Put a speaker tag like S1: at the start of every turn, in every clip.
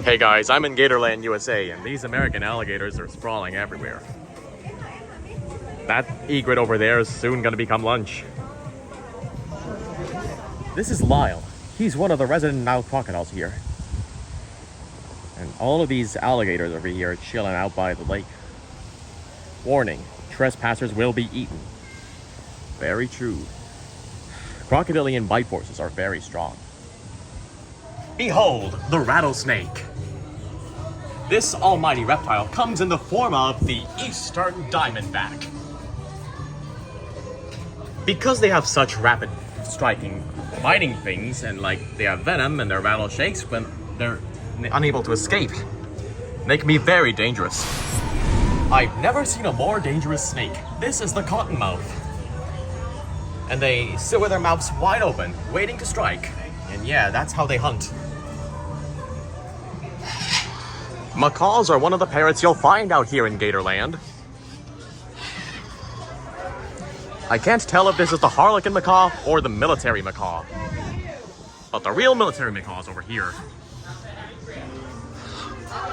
S1: Hey guys, I'm in Gatorland, USA, and these American alligators are sprawling everywhere. That egret over there is soon gonna become lunch. This is Lyle. He's one of the resident Nile crocodiles here. And all of these alligators over here are chilling out by the lake. Warning, trespassers will be eaten. Very true. Crocodilian bite forces are very strong. Behold, the rattlesnake. This almighty reptile comes in the form of the eastern diamondback. Because they have such rapid striking, biting things, and they have venom and their rattle shakes when they're unable to escape, they can be very dangerous. I've never seen a more dangerous snake. This is the cottonmouth. And they sit with their mouths wide open, waiting to strike. And yeah, that's how they hunt. Macaws are one of the parrots you'll find out here in Gatorland. I can't tell if this is the harlequin macaw or the military macaw. But the real military macaw is over here.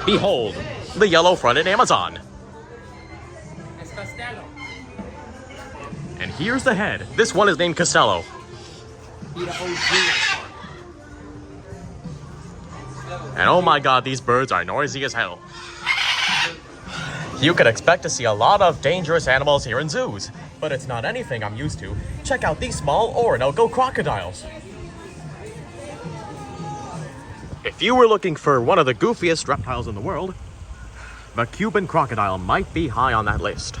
S1: Behold, the yellow-fronted Amazon. And here's the head. This one is named Costello. And oh my god, these birds are noisy as hell. You could expect to see a lot of dangerous animals here in zoos, but it's not anything I'm used to. Check out these small Orinoco crocodiles. If you were looking for one of the goofiest reptiles in the world, the Cuban crocodile might be high on that list.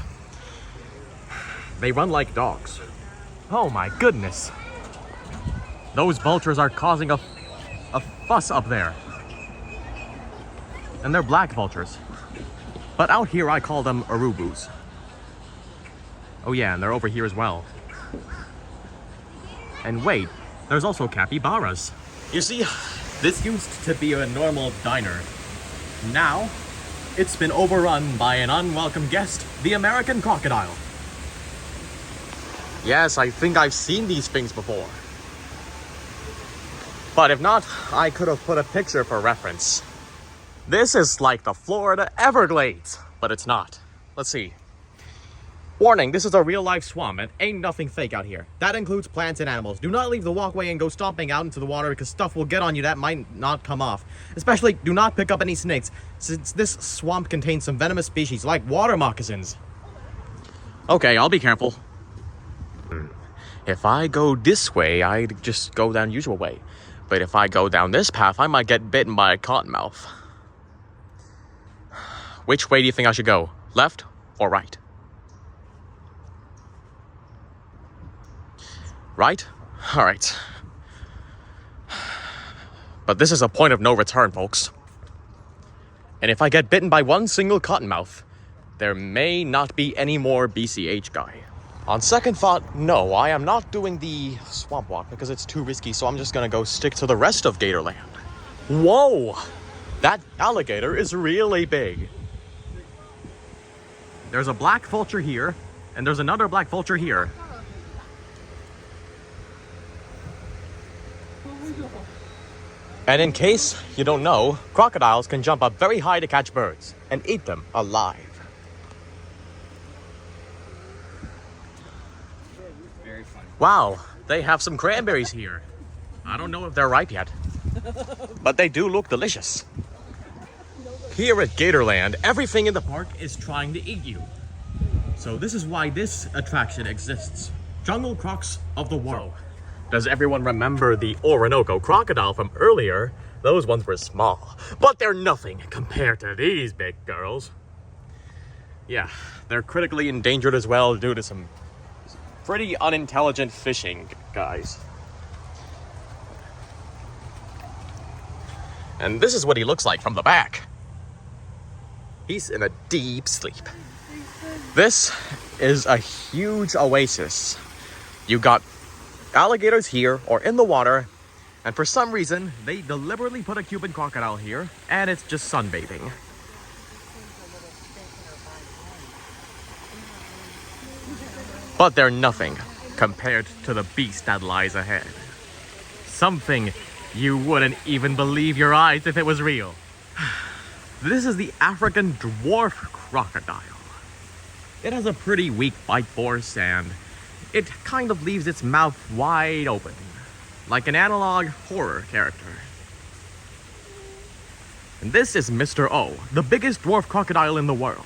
S1: They run like dogs. Oh my goodness. Those vultures are causing a fuss up there. And they're black vultures. But out here I call them urubus. Oh yeah, and they're over here as well. And wait, there's also capybaras. You see, this used to be a normal diner. Now, it's been overrun by an unwelcome guest, the American crocodile. Yes, I think I've seen these things before. But if not, I could have put a picture for reference. This is like the Florida Everglades, but it's not. Let's see. Warning, this is a real-life swamp and ain't nothing fake out here. That includes plants and animals. Do not leave the walkway and go stomping out into the water because stuff will get on you that might not come off. Especially, do not pick up any snakes, since this swamp contains some venomous species like water moccasins. Okay, I'll be careful. If I go this way, I'd just go down usual way. But if I go down this path, I might get bitten by a cottonmouth. Which way do you think I should go? Left or right? Right? Alright. But this is a point of no return, folks. And if I get bitten by one single cottonmouth, there may not be any more BCH guy. On second thought, no, I am not doing the swamp walk because it's too risky, so I'm just gonna go stick to the rest of Gatorland. Whoa! That alligator is really big. There's a black vulture here, and there's another black vulture here. And in case you don't know, crocodiles can jump up very high to catch birds and eat them alive.
S2: Very funny.
S1: Wow, they have some cranberries here. I don't know if they're ripe yet, but they do look delicious. Here at Gatorland, everything in the park is trying to eat you. So this is why this attraction exists. Jungle crocs of the world. Does everyone remember the Orinoco crocodile from earlier? Those ones were small, but they're nothing compared to these big girls. Yeah, they're critically endangered as well due to some pretty unintelligent fishing guys. And this is what he looks like from the back. He's in a deep sleep. This is a huge oasis. You got alligators here or in the water, and for some reason, they deliberately put a Cuban crocodile here, and it's just sunbathing. But they're nothing compared to the beast that lies ahead. Something you wouldn't even believe your eyes if it was real. This is the African dwarf crocodile. It has a pretty weak bite force and it kind of leaves its mouth wide open, like an analog horror character. And this is Mr. O, the biggest dwarf crocodile in the world.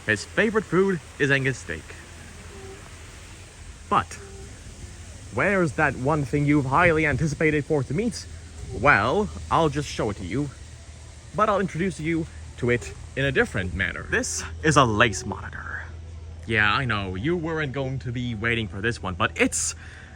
S1: His favorite food is Angus steak. But where's that one thing you've highly anticipated for to meet? Well, I'll just show it to you, but I'll introduce you to it in a different manner. This is a lace monitor. Yeah, I know, you weren't going to be waiting for this one, but it's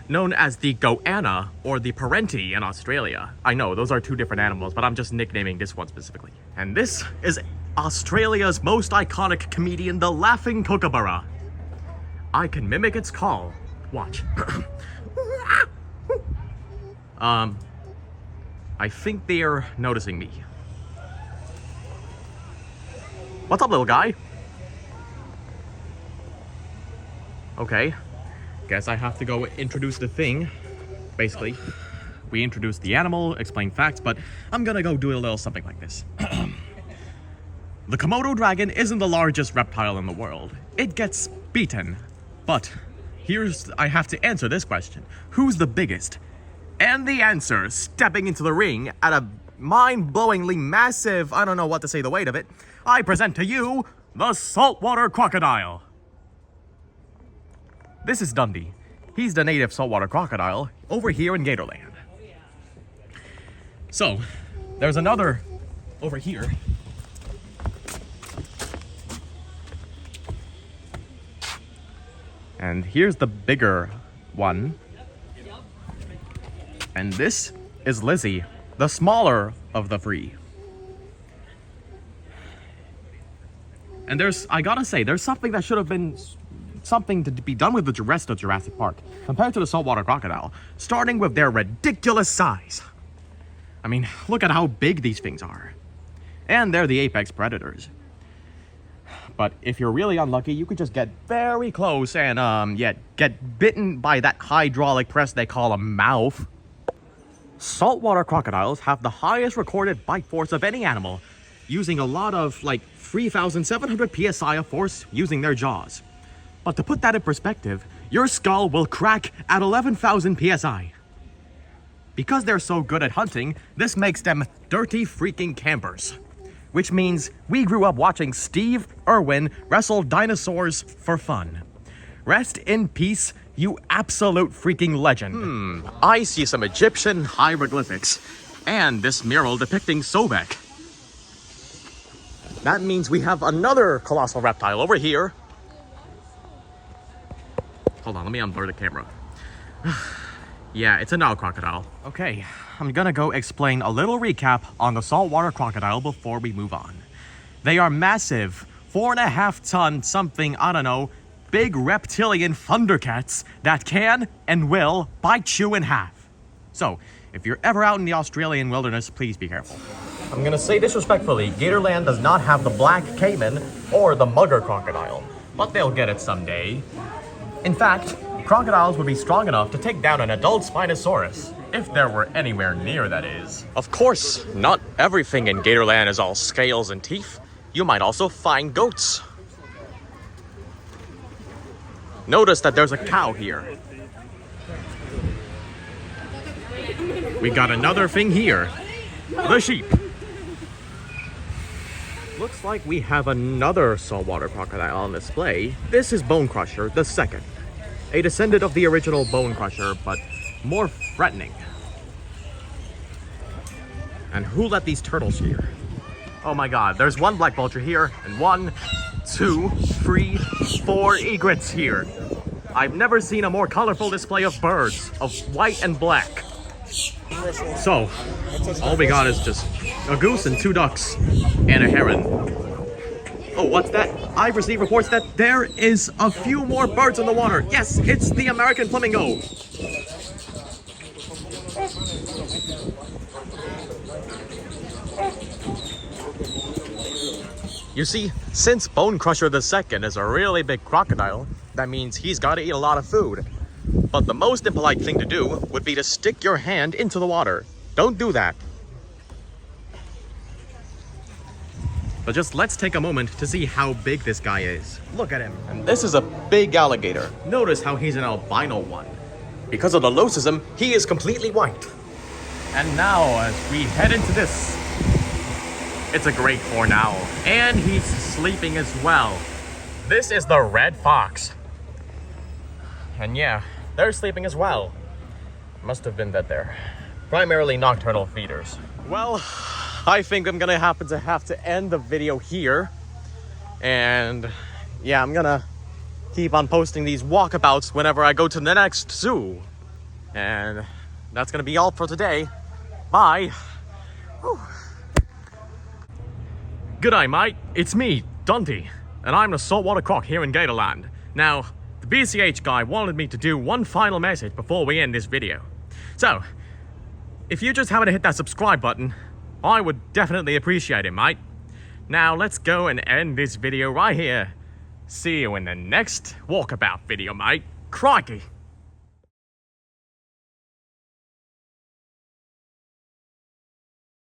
S1: known as the goanna or the parenti in Australia. I know, those are two different animals, but I'm just nicknaming this one specifically. And this is Australia's most iconic comedian, the laughing kookaburra. I can mimic its call. Watch. I think they're noticing me. What's up, little guy? Okay, guess I have to go introduce the thing. Basically, we introduce the animal, explain facts, but I'm gonna go do a little something like this. The Komodo dragon isn't the largest reptile in the world. It gets beaten. But I have to answer this question. Who's the biggest? And the answer, stepping into the ring at a mind-blowingly massive, I don't know what to say the weight of it, I present to you the saltwater crocodile. This is Dundee. He's the native saltwater crocodile over here in Gatorland. So, there's another over here. And here's the bigger one. And this is Lizzie, the smaller of the three. And I gotta say, there's something that should have been something to be done with the rest of Jurassic Park compared to the saltwater crocodile, starting with their ridiculous size. I mean, look at how big these things are. And they're the apex predators. But if you're really unlucky, you could just get very close and, get bitten by that hydraulic press they call a mouth. Saltwater crocodiles have the highest recorded bite force of any animal, using a lot of, like, 3,700 psi of force using their jaws. But to put that in perspective, your skull will crack at 11,000 psi. Because they're so good at hunting, this makes them dirty freaking campers. Which means we grew up watching Steve Irwin wrestle dinosaurs for fun. Rest in peace, you absolute freaking legend. I see some Egyptian hieroglyphics and this mural depicting Sobek. That means we have another colossal reptile over here. Hold on, let me unblur the camera. Yeah, it's a Nile crocodile. Okay, I'm gonna go explain a little recap on the saltwater crocodile before we move on. They are massive, 4.5 ton something, I don't know, big reptilian thundercats that can and will bite you in half. So, if you're ever out in the Australian wilderness, please be careful. I'm gonna say this respectfully, Gatorland does not have the black caiman or the mugger crocodile, but they'll get it someday. In fact, crocodiles would be strong enough to take down an adult Spinosaurus, if there were anywhere near, that is. Of course, not everything in Gatorland is all scales and teeth. You might also find goats. Notice that there's a cow here. We got another thing here. The sheep. Looks like we have another saltwater crocodile on display. This is Bone Crusher, the second. A descendant of the original Bone Crusher, but more threatening. And who let these turtles here? Oh my god, there's one black vulture here, and 1, 2, 3, 4 egrets here. I've never seen a more colorful display of birds, of white and black. So, all we got is just a goose and 2 ducks, and a heron. Oh, what's that? I've received reports that there is a few more birds in the water. Yes, it's the American flamingo. You see, since Bone Crusher II is a really big crocodile, that means he's got to eat a lot of food. But the most impolite thing to do would be to stick your hand into the water. Don't do that. But just let's take a moment to see how big this guy is. Look at him. And this is a big alligator. Notice how he's an albino one. Because of the leucism, he is completely white. And now, as we head into this, it's a great horned owl. And he's sleeping as well. This is the red fox. And yeah, they're sleeping as well. Must have been that they're primarily nocturnal feeders. Well, I think I'm gonna have to end the video here. And yeah, I'm gonna keep on posting these walkabouts whenever I go to the next zoo. And that's gonna be all for today. Bye. Whew. G'day, mate. It's me, Dundee, and I'm the saltwater croc here in Gatorland. Now, the BCH guy wanted me to do one final message before we end this video. So, if you just happen to hit that subscribe button, I would definitely appreciate it, mate. Now, let's go and end this video right here. See you in the next Walkabout video, mate. Crikey!